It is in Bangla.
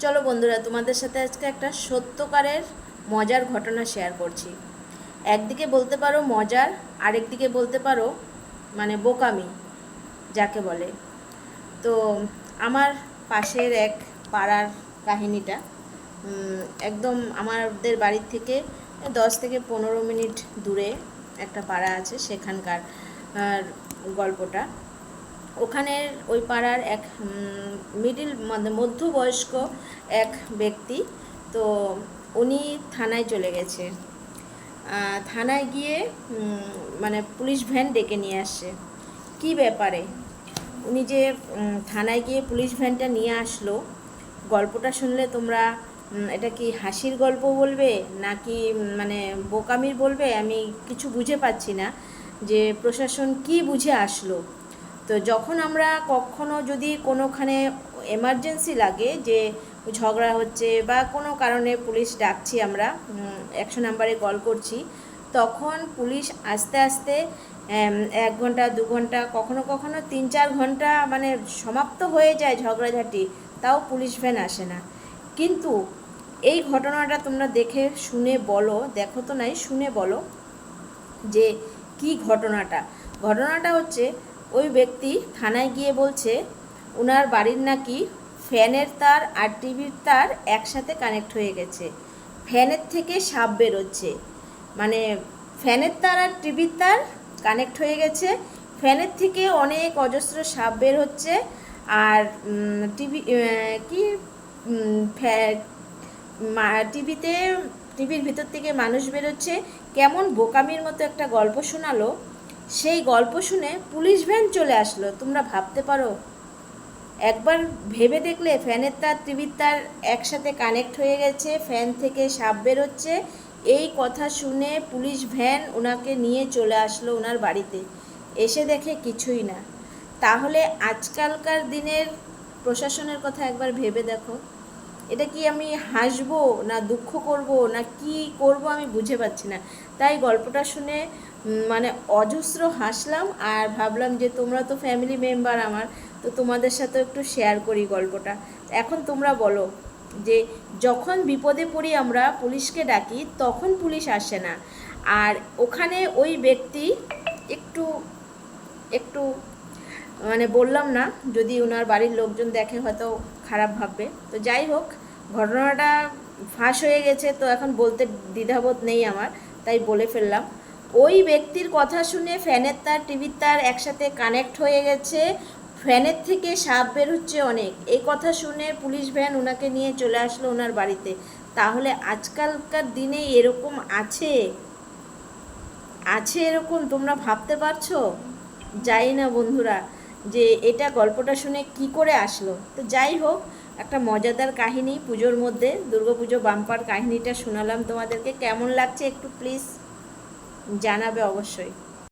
চলো বন্ধুরা, তোমাদের সাথে আজকে একটা সত্যকারের মজার ঘটনা শেয়ার করছি। একদিকে বলতে পারো মজার, আরেকদিকে বলতে পারো মানে বোকামি যাকে বলে। তো আমার পাশের এক পাড়ার কাহিনীটা, একদম আমাদের বাড়ির থেকে 10 থেকে 15 মিনিট দূরে একটা পাড়া আছে, সেখানকার গল্পটা। ওখানের ওই পাড়ার এক মধ্যবয়স্ক এক ব্যক্তি, তো উনি থানায় চলে গেছে। থানায় গিয়ে মানে পুলিশ ভ্যান ডেকে নিয়ে আসছে। কি ব্যাপারে উনি যে থানায় গিয়ে পুলিশ ভ্যানটা নিয়ে আসলো, গল্পটা শুনলে তোমরা এটা কি হাসির গল্প বলবে নাকি মানে বোকামির বলবে, আমি কিছু বুঝে পাচ্ছি না যে প্রশাসন কি বুঝে আসলো। তো যখন আমরা কখনো যদি কোনোখানে এমার্জেন্সি লাগে, যে ঝগড়া হচ্ছে বা কোনো কারণে পুলিশ ডাকছি, আমরা 100 নম্বরে কল করছি, তখন পুলিশ আস্তে আস্তে 1 ঘন্টা 2 ঘন্টা কখনো কখনো 3-4 ঘন্টা মানে সমাপ্ত হয়ে যায় ঝগড়াঝাটি, তাও পুলিশ ভ্যান আসে না। কিন্তু এই ঘটনাটা তোমরা দেখে শুনে বলো, দেখো তো নাই, শুনে বলো যে কি ঘটনাটা। ঘটনাটা হচ্ছে, ওই ব্যক্তি থানায় গিয়ে বলছে ওনার বাড়ির নাকি ফ্যানের তার আর টিভির তার একসাথে কানেক্ট হয়ে গেছে, ফ্যানের থেকে সাপ বেরোচ্ছে। মানে ফ্যানের তার আর টিভির তার কানেক্ট হয়ে গেছে, ফ্যানের থেকে অনেক অজস্র সাপ বের হচ্ছে, আর টিভি কি টিভিতে টিভির ভিতর থেকে মানুষ বেরোচ্ছে। কেমন বোকামির মতো একটা গল্প শোনালো। সেই গল্প শুনে পুলিশ ভ্যান চলে আসলো। তোমরা ভাবতে পারো, একবার ভেবে দেখলে ফ্যানের তার টিভির তার একসাথে কানেক্ট হয়ে গেছে, ফ্যান থেকে সাপ বেরোচ্ছে, এই কথা শুনে পুলিশ ভ্যান ওনাকে নিয়ে চলে আসলো ওনার বাড়িতে। এসে দেখে কিছুই না। তাহলে আজকালকার দিনের প্রশাসনের কথা একবার ভেবে দেখো, এটা কি আমি হাসবো না দুঃখ করব না কি করব আমি বুঝে পাচ্ছি না। তাই গল্পটা শুনে মানে অজস্র হাসলাম, আর ভাবলাম যে তোমরা তো ফ্যামিলি মেম্বার আমার, তো তোমাদের সাথে একটু শেয়ার করি গল্পটা। এখন তোমরা বলো যে যখন বিপদে পড়ি আমরা পুলিশকে ডাকি, তখন পুলিশ আসে না, আর ওখানে ওই ব্যক্তি একটু একটু মানে বললাম না, যদি ওনার বাড়ির লোকজন দেখে হয়তো খারাপ ভাববে। তো যাই হোক, ঘটনাটা ফাঁস হয়ে গেছে, তো এখন বলতে দ্বিধাবোধ নেই আমার, তাই বলে ফেললাম। ওই ব্যক্তির কথা শুনে ফ্যানের তার টিভির তার একসাথে কানেক্ট হয়ে গেছে, ফ্যানের থেকে সাপ বের হচ্ছে অনেক, এই কথা শুনে পুলিশ ভ্যান ওনাকে নিয়ে চলে আসলো ওনার বাড়িতে। তাহলে আজকালকার দিনে এরকম আছে আছে এরকম তোমরা ভাবতে পারছো? যাই না বন্ধুরা, যে এটা গল্পটা শুনে কি করে আসলো। তো যাই হোক, একটা মজাদার কাহিনী, পুজোর মধ্যে দুর্গাপুজো বাম্পার কাহিনীটা শোনালাম তোমাদেরকে। কেমন লাগছে একটু প্লিজ জানাবে অবশ্যই।